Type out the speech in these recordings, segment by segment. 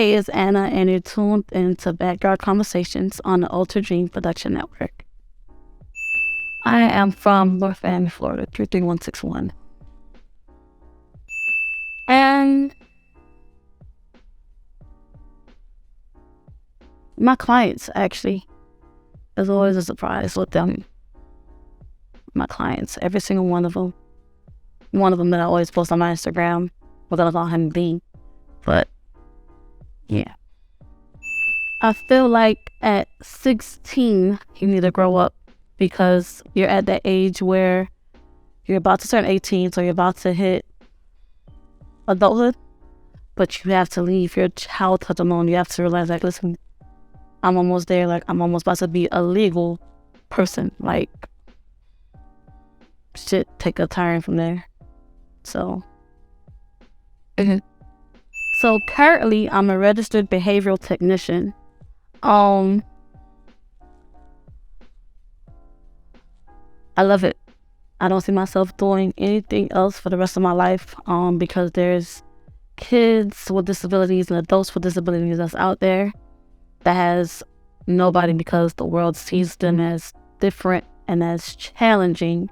Hey, it's Anna, and you're tuned into Backyard Conversations on the Ultra Dream Production Network. I am from North Miami, Florida, 33161. And my clients, actually, there's always a surprise with them. My clients, every single one of them. One of them that I always post on my Instagram, we're gonna call him B. But, yeah. I feel like at 16, you need to grow up because you're at that age where you're about to turn 18, so you're about to hit adulthood, but you have to leave your childhood alone. You have to realize, like, listen, I'm almost there. Like, I'm almost about to be a legal person. Like, shit, take a turn from there. So, so currently, I'm a registered behavioral technician. I love it. I don't see myself doing anything else for the rest of my life, because there's kids with disabilities and adults with disabilities that's out there that has nobody because the world sees them as different and as challenging.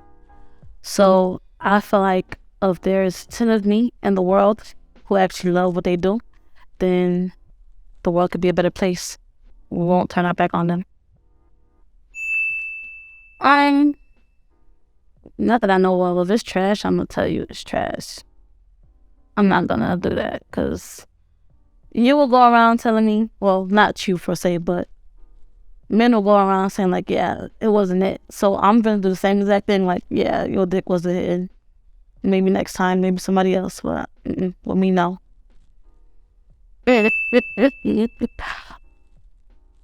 So I feel like if there's 10 of me in the world who actually love what they do, then the world could be a better place. We won't turn our back on them. Not that I know of. If it's trash, I'm gonna tell you it's trash. I'm not gonna do that because you will go around telling me, well, not you per se, but men will go around saying like, yeah, it wasn't it. So I'm gonna do the same exact thing. Like, yeah, your dick wasn't it. Maybe next time, maybe somebody else. But with me, no.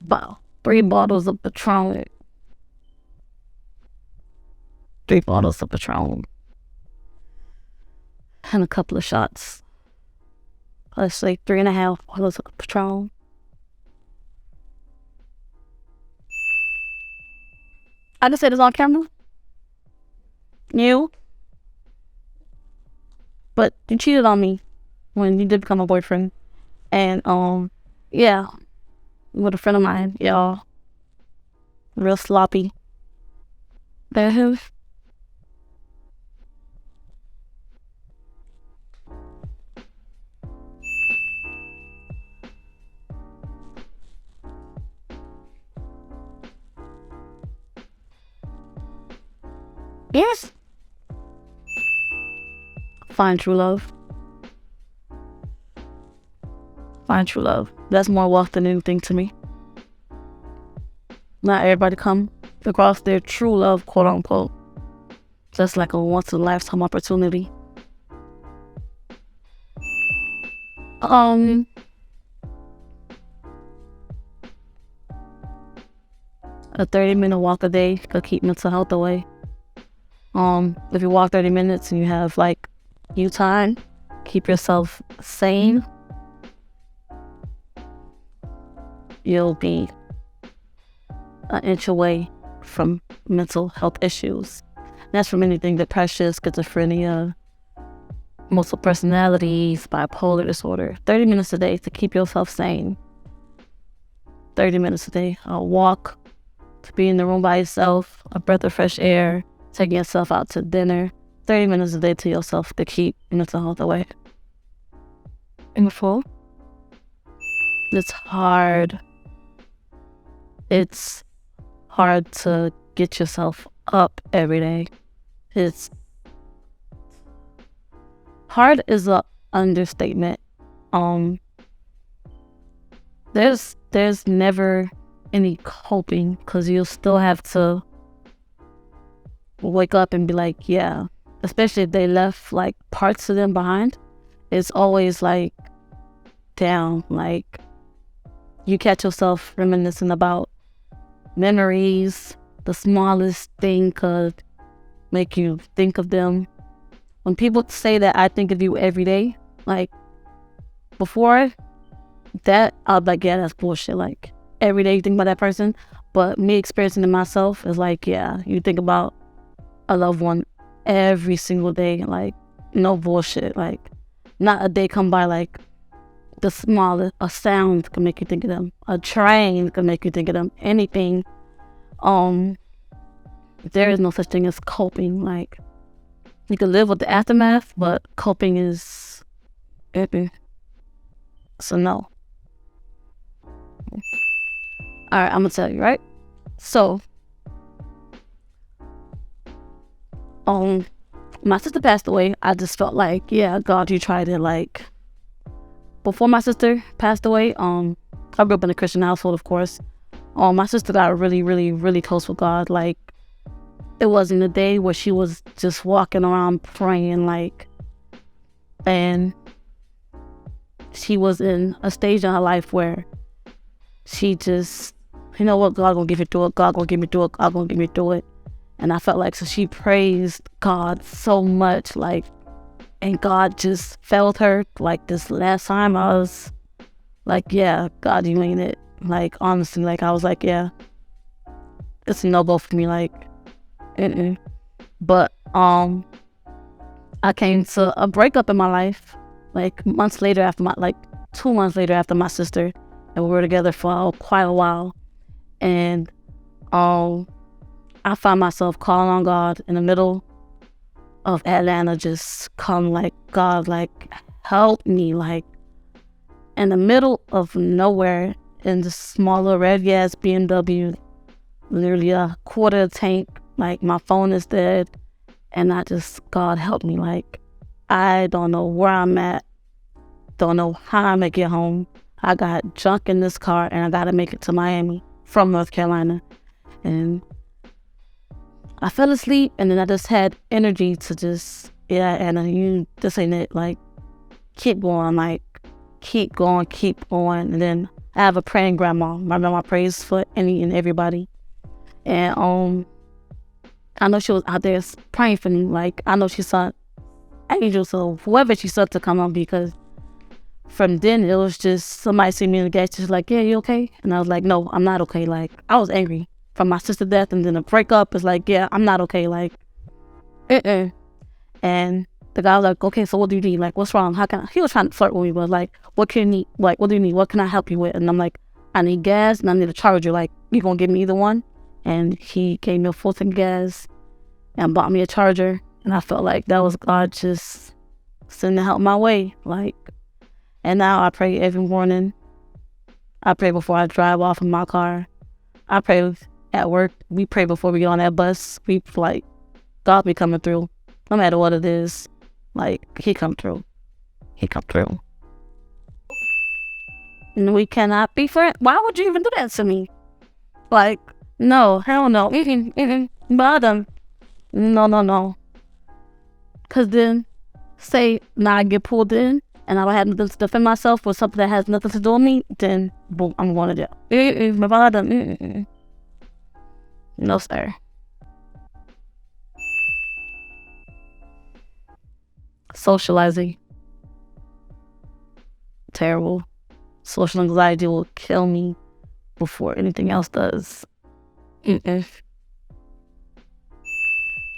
Wow, 3 bottles of Patron. 3 bottles of Patron. And a couple of shots. Let's say 3.5 bottles of Patron. I just said this on camera. You. But you cheated on me when you did become a boyfriend. And yeah, with a friend of mine, y'all. Real sloppy. Yes. Find true love. Find true love. That's more wealth than anything to me. Not everybody come across their true love, quote unquote. That's like a once in a lifetime opportunity. A 30-minute walk a day could keep mental health away. If you walk 30 minutes and you have like you time, keep yourself sane, you'll be an inch away from mental health issues. And that's from anything: depression, schizophrenia, multiple personalities, bipolar disorder. 30 minutes a day to keep yourself sane. 30 minutes a day. A walk, to be in the room by yourself, a breath of fresh air, taking yourself out to dinner. 30 minutes a day to yourself to keep mental health away. And before, it's hard. It's hard to get yourself up every day. It's hard is an understatement. There's never any coping because you'll still have to wake up and be like, yeah, especially if they left like parts of them behind. It's always like down, like you catch yourself reminiscing about memories. The smallest thing could make you think of them. When people say that I think of you every day, like before that, I'll be like, yeah, that's bullshit. Like every day you think about that person. But me experiencing it myself is like, yeah, you think about a loved one every single day. Like no bullshit. Like not a day come by like the smallest, a sound can make you think of them. A train can make you think of them. Anything. Um, there is no such thing as coping. Like, you can live with the aftermath, but coping is, so no. All right, I'm gonna tell you, right? So, my sister passed away. I just felt like, yeah, God, you tried it. Like, before my sister passed away, I grew up in a Christian household, of course. My sister got really, really, really close with God. Like, it wasn't a day where she was just walking around praying, like, and she was in a stage in her life where she just, you know what, God gonna get me through it, God gonna get me through it, God gonna get me through it. And I felt like, so she praised God so much, like, and God just felt her. Like, this last time I was like, yeah, God, you ain't it. Like, honestly, like, I was like, yeah, it's a no-go for me, like, But, I came to a breakup in my life, like, months later after like 2 months later after my sister, and we were together for quite a while. And, I found myself calling on God in the middle of Atlanta, just come like, God, like, help me, like, in the middle of nowhere, in the smaller red gas BMW, literally a quarter tank, like, my phone is dead, and I just, God help me, like, I don't know where I'm at, don't know how I'm gonna get home. I got junk in this car, and I gotta make it to Miami from North Carolina. And I fell asleep, and then I just had energy to just, yeah, Anna, this ain't it. Like, keep going, like, keep going. And then I have a praying grandma. My grandma prays for any and everybody. And I know she was out there praying for me. Like, I know she saw angels or whoever she saw to come on, because from then it was just somebody see me in the gas, just like, yeah, you okay? And I was like, no, I'm not okay. Like, I was angry from my sister's death, and then a breakup is like, yeah, I'm not okay. Like, And the guy was like, okay, so what do you need? Like, what's wrong? He was trying to flirt with me, but like, what can you need? Like, what do you need? What can I help you with? And I'm like, I need gas and I need a charger. Like, you gonna give me either one? And he gave me a full tank of gas and bought me a charger. And I felt like that was God just sending help my way. Like, and now I pray every morning. I pray before I drive off in my car. I pray at work. We pray before we get on that bus. We like, God be coming through. No matter what it is, like, he come through. And we cannot be friends. Why would you even do that to me? Like, no, hell no. Bottom. No. Cause then, say, now I get pulled in, and I have nothing to defend myself with something that has nothing to do with me, then, boom, I'm going to jail. Bottom. No, sir. Socializing. Terrible. Social anxiety will kill me before anything else does.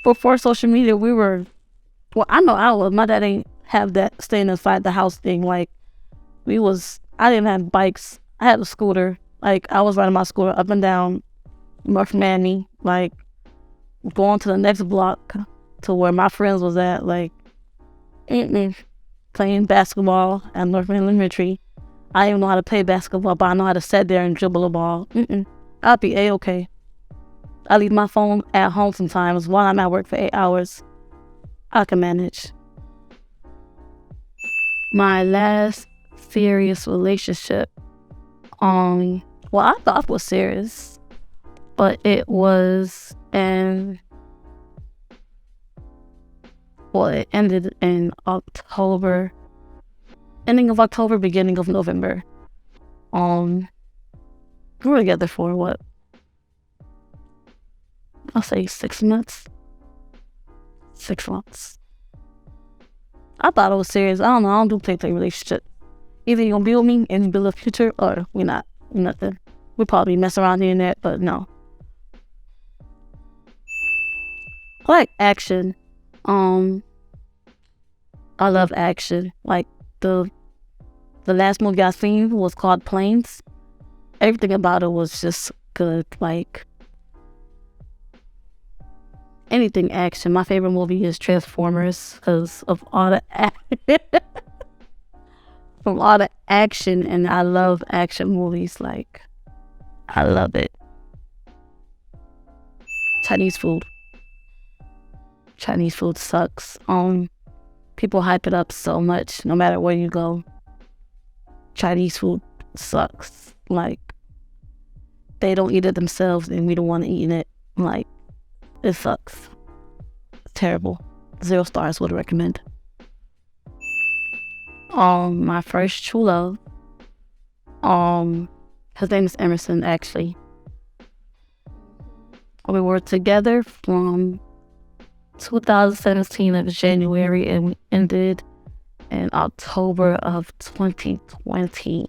Before social media, I know my dad ain't have that staying inside the house thing. Like, I didn't have bikes. I had a scooter. Like, I was riding my scooter up and down North Miami, like, going to the next block to where my friends was at, like, playing basketball at North Miami Elementary. I didn't even know how to play basketball, but I know how to sit there and dribble a ball. I'll be A-okay. I leave my phone at home sometimes while I'm at work for 8 hours. I can manage. My last serious relationship, well, I thought it was serious, but it was it ended in October, ending of October, beginning of November. We were together for what? I'll say 6 months. 6 months. I thought it was serious. I don't know. I don't do play relationship. Either you're gonna be with me and build a future, or we're not. Nothing. We'll probably mess around here and that, but no. I like action. I love action. Like, the The last movie I seen was called Planes. Everything about it was just good. Like anything action. My favorite movie is Transformers because of all the from all the action, and I love action movies. Like I love it. Chinese food. Chinese food sucks. People hype it up so much. No matter where you go, Chinese food sucks. Like they don't eat it themselves, and we don't want to eat it. Like it sucks. It's terrible. 0 stars would recommend. My first true love. His name is Emerson. Actually, we were together from 2017 of January, and we ended in October of 2020.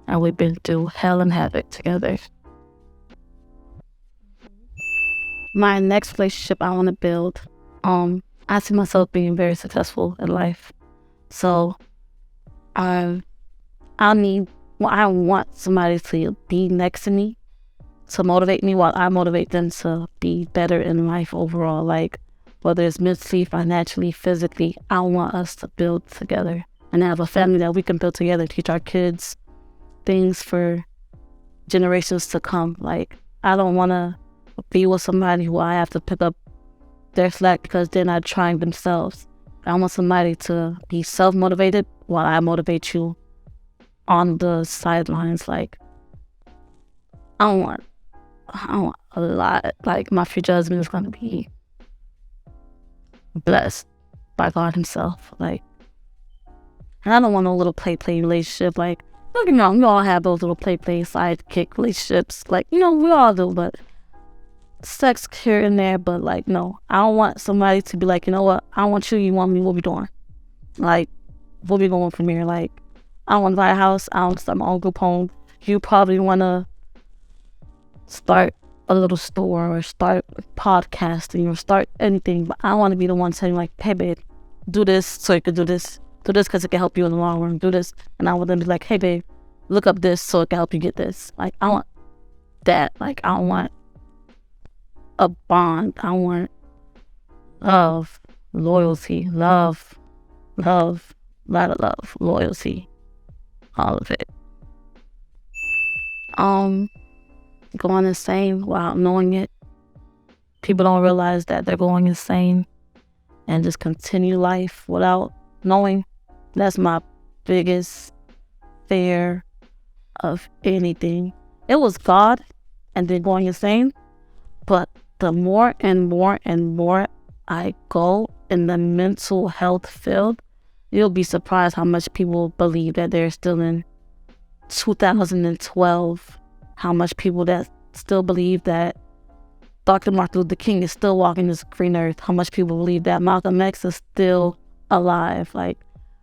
And we've been through hell and havoc together. My next relationship I want to build, I see myself being very successful in life. So I want somebody to be next to me to motivate me while I motivate them to be better in life overall. Like whether it's mentally, financially, physically, I want us to build together and have a family that we can build together, teach our kids things for generations to come. Like I don't want to be with somebody who I have to pick up their slack because they're not trying themselves. I want somebody to be self-motivated while I motivate you on the sidelines. Like I don't want a lot. Like my future husband is gonna be blessed by God himself. Like, and I don't want no little play relationship. Like, don't get me wrong, we all have those little play sidekick relationships. Like, we all do, but sex here and there. But like, no, I don't want somebody to be like, you know what, I want you, you want me, what we doing? Like, what we going from here? Like, I don't want to buy a house, I don't start my own group home. You probably want to start a little store or start podcasting or start anything, but I want to be the one saying like, hey babe, do this so you can do this because it can help you in the long run, do this. And I want them to be like, hey babe, look up this so it can help you get this. Like I want that. Like I want a bond. I want love, loyalty, love, a lot of love, loyalty, all of it. Going insane without knowing it. People don't realize that they're going insane and just continue life without knowing. That's my biggest fear of anything. It was God and then going insane, but the more and more and more I go in the mental health field, you'll be surprised how much people believe that they're still in 2012. How much people that still believe that Dr. Martin Luther King is still walking this green earth. How much people believe that Malcolm X is still alive. Like,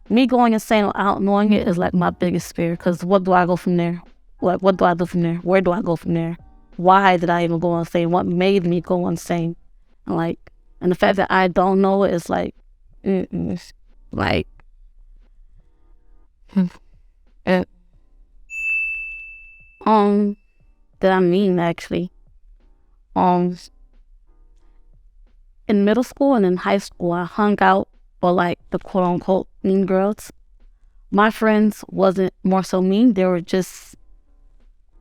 me going insane without knowing it is like my biggest fear. Because what do I go from there? Like, what do I do from there? Where do I go from there? Why did I even go insane? What made me go insane? And the fact that I don't know it is like, like, that I mean actually. In middle school and in high school, I hung out with like the quote unquote mean girls. My friends wasn't more so mean, they were just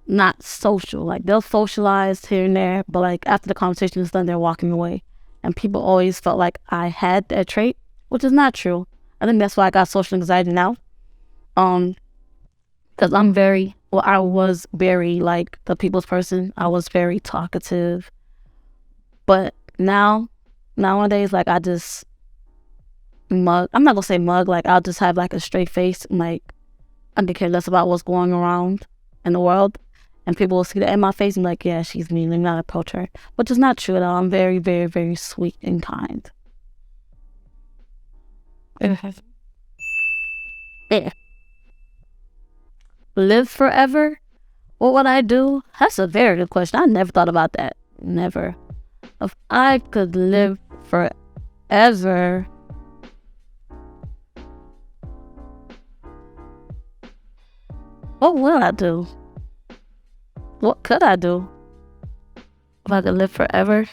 not social. Like they'll socialize here and there, but like after the conversation is done, they're walking away. And people always felt like I had that trait, which is not true. I think that's why I got social anxiety now. Because I was very like the people's person. I was very talkative. But nowadays, like I just mug. I'm not gonna say mug, like I'll just have like a straight face and like I don't care less about what's going around in the world. And people will see that in my face and be like, yeah, she's mean, let me not approach her. Which is not true at all. I'm very, very, very sweet and kind. Yeah. Live forever? What would I do? That's a very good question. I never thought about that. Never. If I could live forever, What will I do? What could I do if I could live forever?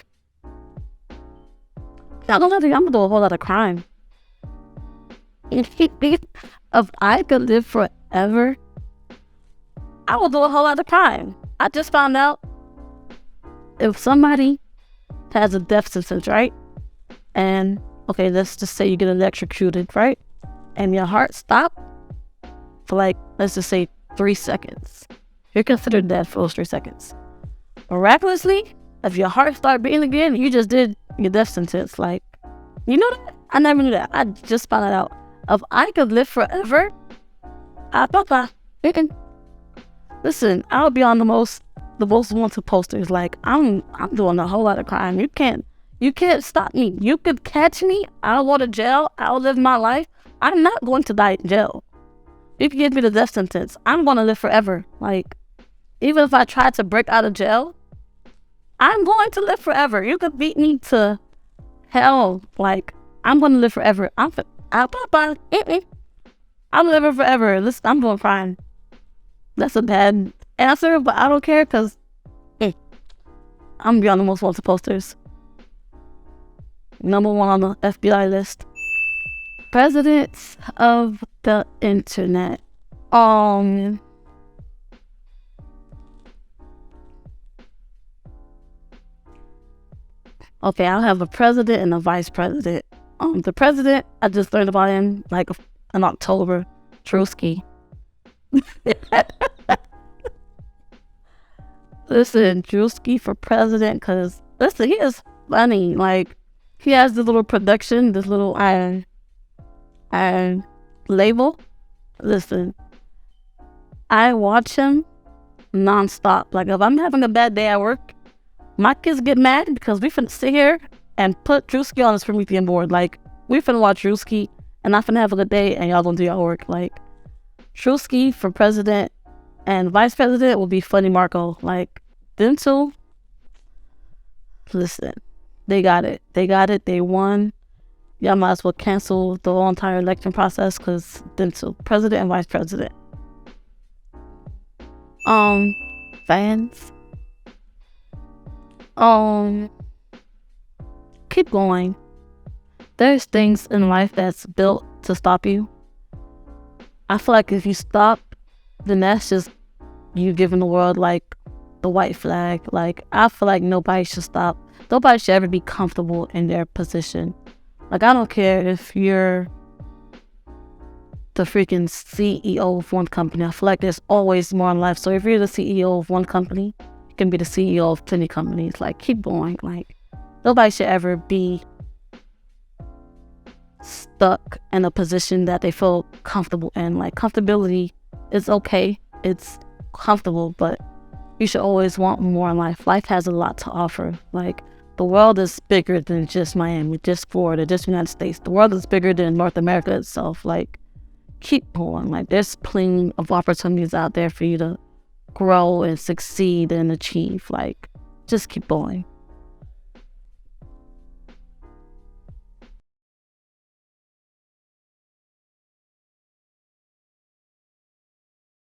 I'm gonna do a whole lot of crime. If I could live forever, I will do a whole lot of crime. I just found out if somebody has a death sentence, right? And okay, let's just say you get electrocuted, right? And your heart stopped for like, let's just say 3 seconds. You're considered dead for those 3 seconds. Miraculously, if your heart started beating again, you just did your death sentence. Like, you know that? I never knew that. I just found it out. If I could live forever, listen, I'll be on the most wanted posters. Like, I'm doing a whole lot of crime. You can't stop me. You could catch me. I'll go to jail. I'll live my life. I'm not going to die in jail. You can give me the death sentence. I'm going to live forever. Like, even if I try to break out of jail, I'm going to live forever. You could beat me to hell. Like, I'm going to live forever. I'm living forever. Listen, I'm doing fine. That's a bad answer, but I don't care because I'm going to be on the most wanted posters. Number 1 on the FBI list. Presidents of the internet. Okay, I'll have a president and a vice president. The president, I just learned about him like in October. Drewski. Listen, Drewski for president, because listen, he is funny. Like, he has this little production, this little label. Listen, I watch him nonstop. Like, if I'm having a bad day at work, my kids get mad because we finna sit here and put Drewski on the Promethean board. Like, we finna watch Drewski and I finna have a good day and y'all gonna do your work. Like, Drewski for president and vice president will be Funny Marco. Like, them two, listen, they got it. They won. Y'all might as well cancel the whole entire election process because them two, president and vice president. Fans. Keep going. There's things in life that's built to stop you. I feel like if you stop, then that's just you giving the world like the white flag. Like, I feel like nobody should stop. Nobody should ever be comfortable in their position. Like, I don't care if you're the freaking CEO of one company. I feel like there's always more in life. So if you're the CEO of one company, you can be the CEO of plenty companies. Like, keep going. Like, nobody should ever be stuck in a position that they feel comfortable in. Like, comfortability is okay. It's comfortable, but you should always want more in life. Life has a lot to offer. Like, the world is bigger than just Miami, just Florida, just United States. The world is bigger than North America itself. Like, keep going. Like, there's plenty of opportunities out there for you to grow and succeed and achieve. Like, just keep going.